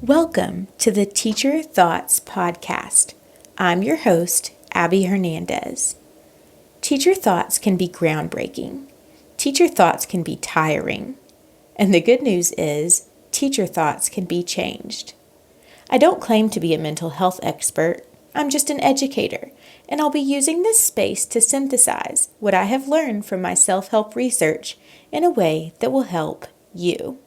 Welcome to the Teacher Thoughts Podcast. I'm your host, Abby Hernandez. Teacher thoughts can be groundbreaking. Teacher thoughts can be tiring. And the good news is, teacher thoughts can be changed. I don't claim to be a mental health expert. I'm just an educator, and I'll be using this space to synthesize what I have learned from my self-help research in a way that will help you.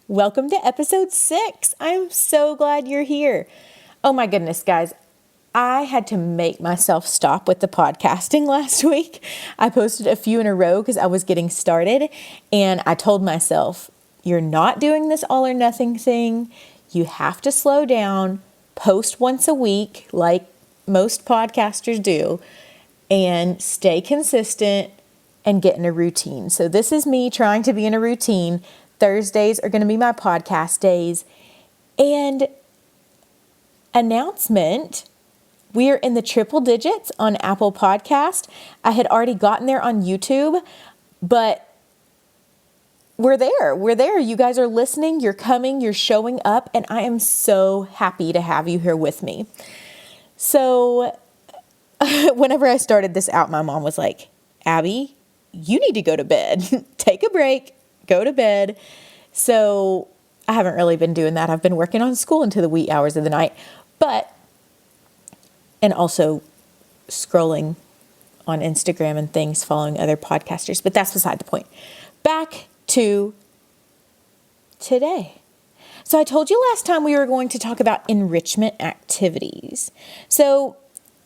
Welcome to episode 6. I'm so glad you're here. Oh my goodness, guys. I had to make myself stop with the podcasting last week. I posted a few in a row because I was getting started, and I told myself, you're not doing this all or nothing thing. You have to slow down, post once a week like most podcasters do, and stay consistent and get in a routine. So this is me trying to be in a routine. Thursdays are going to be my podcast days. And announcement, we are in the triple digits on Apple Podcast. I had already gotten there on YouTube, but we're there. We're there. You guys are listening. You're coming. You're showing up. And I am so happy to have you here with me. So whenever I started this out, my mom was like, Abby, you need to go to bed. Take a break. Go to bed. So I haven't really been doing that. I've been working on school into the wee hours of the night, and also scrolling on Instagram and things, following other podcasters, but that's beside the point. Back to today. So I told you last time we were going to talk about enrichment activities. So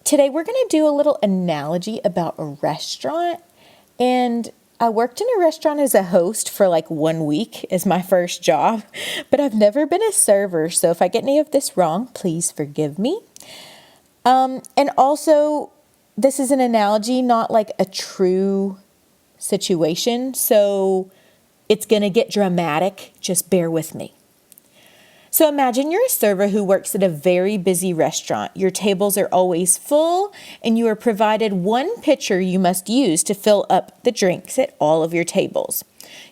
today we're going to do a little analogy about a restaurant. And I worked in a restaurant as a host for like 1 week as my first job, but I've never been a server. So if I get any of this wrong, please forgive me. And also, this is an analogy, not like a true situation. So it's going to get dramatic. Just bear with me. So imagine you're a server who works at a very busy restaurant. Your tables are always full, and you are provided one pitcher you must use to fill up the drinks at all of your tables.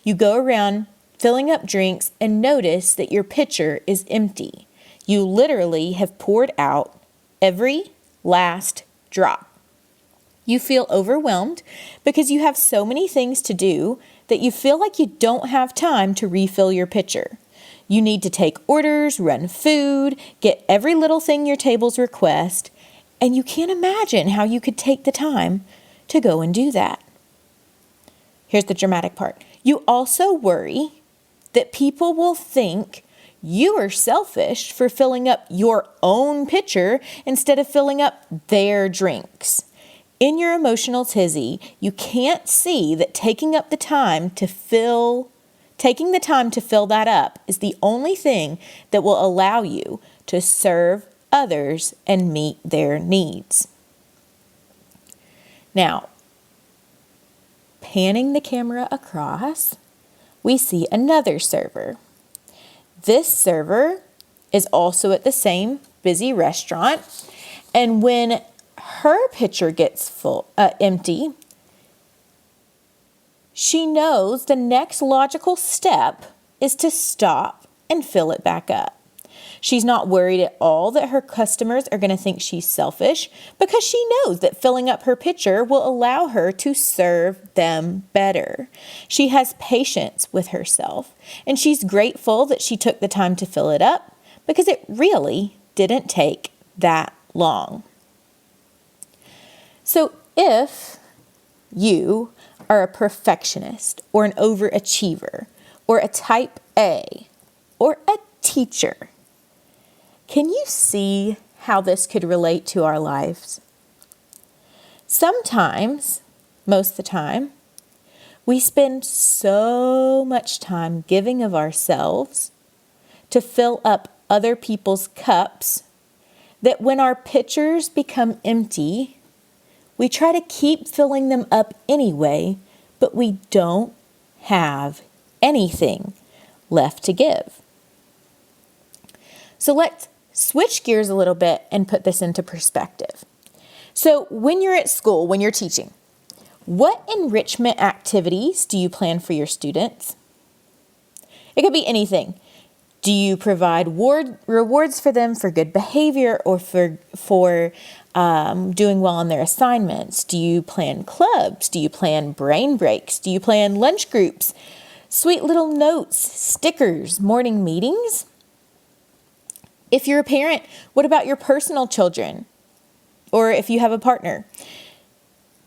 You go around filling up drinks and notice that your pitcher is empty. You literally have poured out every last drop. You feel overwhelmed because you have so many things to do that you feel like you don't have time to refill your pitcher. You need to take orders, run food, get every little thing your tables request, and you can't imagine how you could take the time to go and do that. Here's the dramatic part. You also worry that people will think you are selfish for filling up your own pitcher instead of filling up their drinks. In your emotional tizzy, you can't see that taking the time to fill that up is the only thing that will allow you to serve others and meet their needs. Now, panning the camera across, we see another server. This server is also at the same busy restaurant, and when her pitcher gets empty, she knows the next logical step is to stop and fill it back up. She's not worried at all that her customers are going to think she's selfish because she knows that filling up her pitcher will allow her to serve them better. She has patience with herself, and she's grateful that she took the time to fill it up because it really didn't take that long. So if you are a perfectionist or an overachiever or a type A or a teacher, can you see how this could relate to our lives? Sometimes, most of the time, we spend so much time giving of ourselves to fill up other people's cups that when our pitchers become empty, we try to keep filling them up anyway, but we don't have anything left to give. So let's switch gears a little bit and put this into perspective. So when you're at school, when you're teaching, what enrichment activities do you plan for your students? It could be anything. Do you provide rewards for them for good behavior or for doing well on their assignments? Do you plan clubs? Do you plan brain breaks? Do you plan lunch groups? Sweet little notes, stickers, morning meetings? If you're a parent, what about your personal children? Or if you have a partner,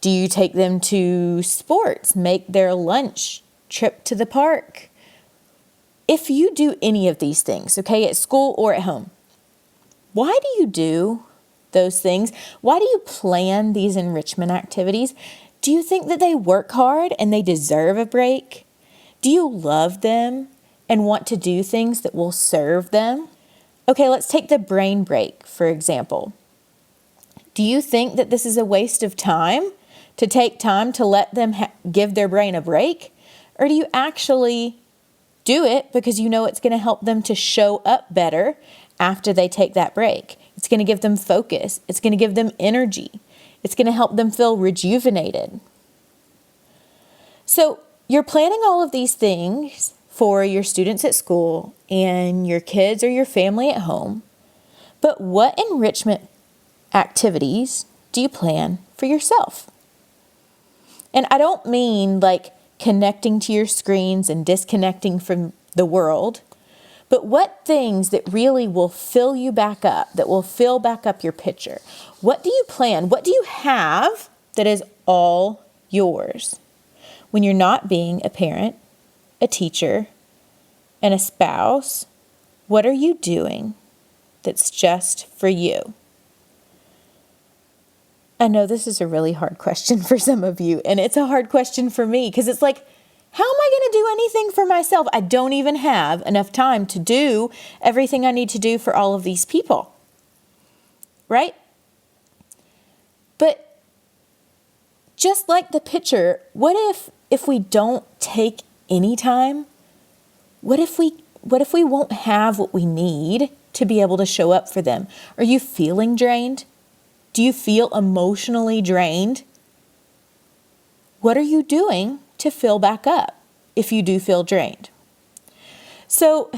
do you take them to sports, make their lunch, trip to the park? If you do any of these things, okay, at school or at home, why do you do those things? Why do you plan these enrichment activities? Do you think that they work hard and they deserve a break? Do you love them and want to do things that will serve them? Okay, let's take the brain break, for example. Do you think that this is a waste of time to take time to let them give their brain a break? Or do you actually do it because you know it's going to help them to show up better after they take that break? It's going to give them focus. It's going to give them energy. It's going to help them feel rejuvenated. So you're planning all of these things for your students at school and your kids or your family at home. But what enrichment activities do you plan for yourself? And I don't mean like connecting to your screens and disconnecting from the world, but what things that really will fill you back up, that will fill back up your picture? What do you plan? What do you have that is all yours? When you're not being a parent, a teacher, and a spouse, what are you doing that's just for you? I know this is a really hard question for some of you, and it's a hard question for me because it's like, how am I going to do anything for myself? I don't even have enough time to do everything I need to do for all of these people, right? But just like the picture, what if we don't take any time? What if we won't have what we need to be able to show up for them? Are you feeling drained? Do you feel emotionally drained? What are you doing to fill back up if you do feel drained? So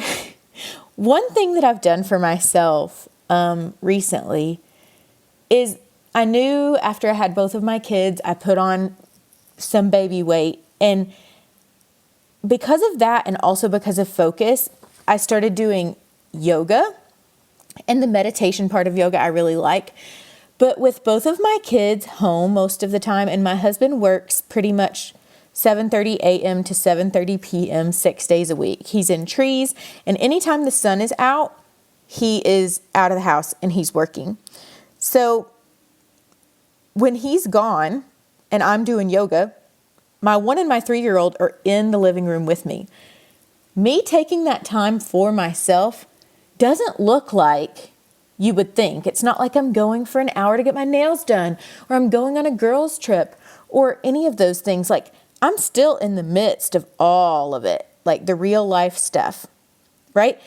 one thing that I've done for myself recently is I knew after I had both of my kids, I put on some baby weight. And because of that, and also because of focus, I started doing yoga. And the meditation part of yoga I really like. But with both of my kids home most of the time, and my husband works pretty much 7:30 a.m. to 7:30 p.m. 6 days a week. He's in trees, and anytime the sun is out, he is out of the house and he's working. So when he's gone and I'm doing yoga, my 1 and my 3-year-old are in the living room with me. Me taking that time for myself doesn't look like you would think. It's not like I'm going for an hour to get my nails done, or I'm going on a girls' trip, or any of those things. Like, I'm still in the midst of all of it, like the real life stuff, right?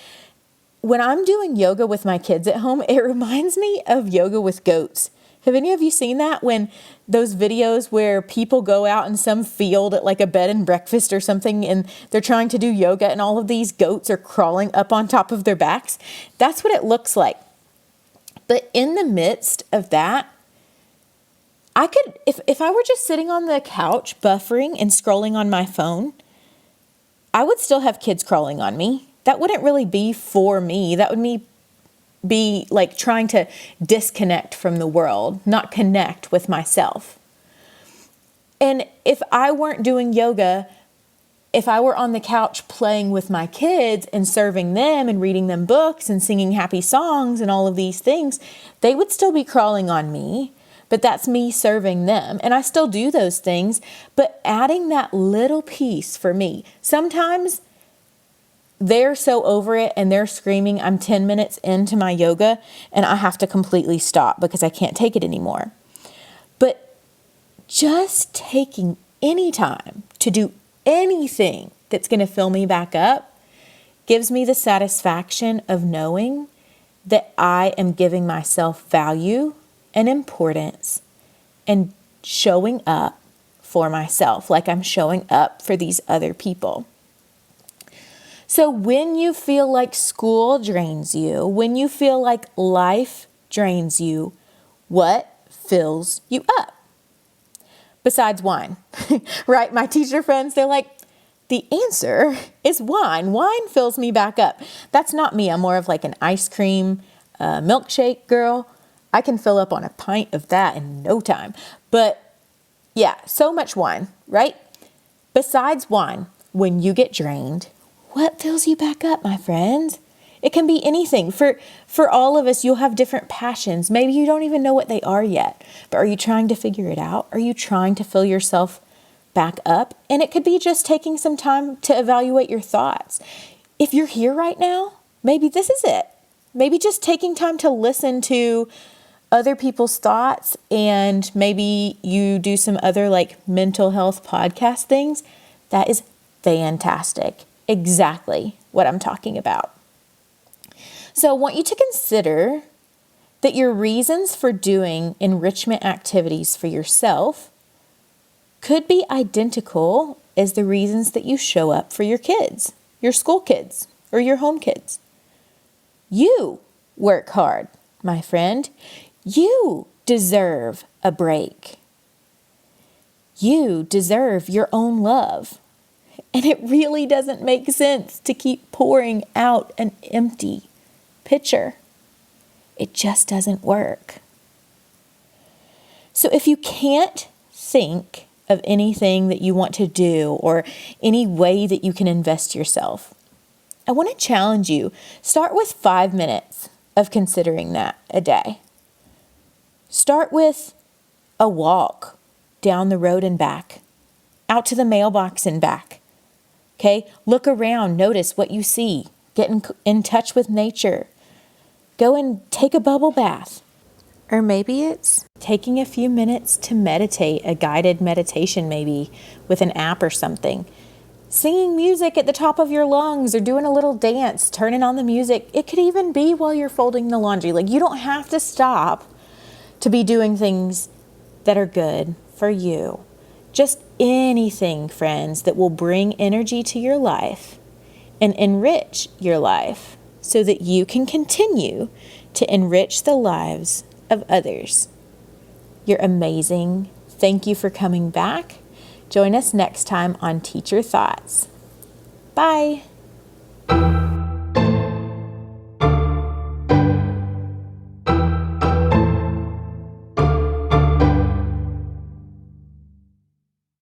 When I'm doing yoga with my kids at home, it reminds me of yoga with goats. Have any of you seen that? When those videos where people go out in some field at like a bed and breakfast or something, and they're trying to do yoga, and all of these goats are crawling up on top of their backs? That's what it looks like. But in the midst of that, I could, if I were just sitting on the couch buffering and scrolling on my phone, I would still have kids crawling on me. That wouldn't really be for me. That would be like trying to disconnect from the world, not connect with myself. And if I weren't doing yoga, if I were on the couch playing with my kids and serving them and reading them books and singing happy songs and all of these things, they would still be crawling on me, but that's me serving them. And I still do those things, but adding that little piece for me. Sometimes they're so over it and they're screaming, I'm 10 minutes into my yoga and I have to completely stop because I can't take it anymore. But just taking any time to do anything that's going to fill me back up gives me the satisfaction of knowing that I am giving myself value and importance and showing up for myself, like I'm showing up for these other people. So when you feel like school drains you, when you feel like life drains you, what fills you up? Besides wine, right? My teacher friends, they're like, the answer is wine. Wine fills me back up. That's not me. I'm more of like an ice cream, milkshake girl. I can fill up on a pint of that in no time. But yeah, so much wine, right? Besides wine, when you get drained, what fills you back up, my friends? It can be anything. For all of us, you'll have different passions. Maybe you don't even know what they are yet, but are you trying to figure it out? Are you trying to fill yourself back up? And it could be just taking some time to evaluate your thoughts. If you're here right now, maybe this is it. Maybe just taking time to listen to other people's thoughts, and maybe you do some other like mental health podcast things. That is fantastic. Exactly what I'm talking about. So I want you to consider that your reasons for doing enrichment activities for yourself could be identical as the reasons that you show up for your kids, your school kids, or your home kids. You work hard, my friend. You deserve a break. You deserve your own love. And it really doesn't make sense to keep pouring out an empty pitcher. It just doesn't work. So if you can't think of anything that you want to do or any way that you can invest yourself, I want to challenge you. Start with 5 minutes of considering that a day. Start with a walk down the road and back, out to the mailbox and back. Okay, look around, notice what you see, get in touch with nature. Go and take a bubble bath. Or maybe it's taking a few minutes to meditate, a guided meditation maybe with an app or something. Singing music at the top of your lungs or doing a little dance, turning on the music. It could even be while you're folding the laundry. Like, you don't have to stop to be doing things that are good for you. Just anything, friends, that will bring energy to your life and enrich your life so that you can continue to enrich the lives of others. You're amazing. Thank you for coming back. Join us next time on Teacher Thoughts. Bye.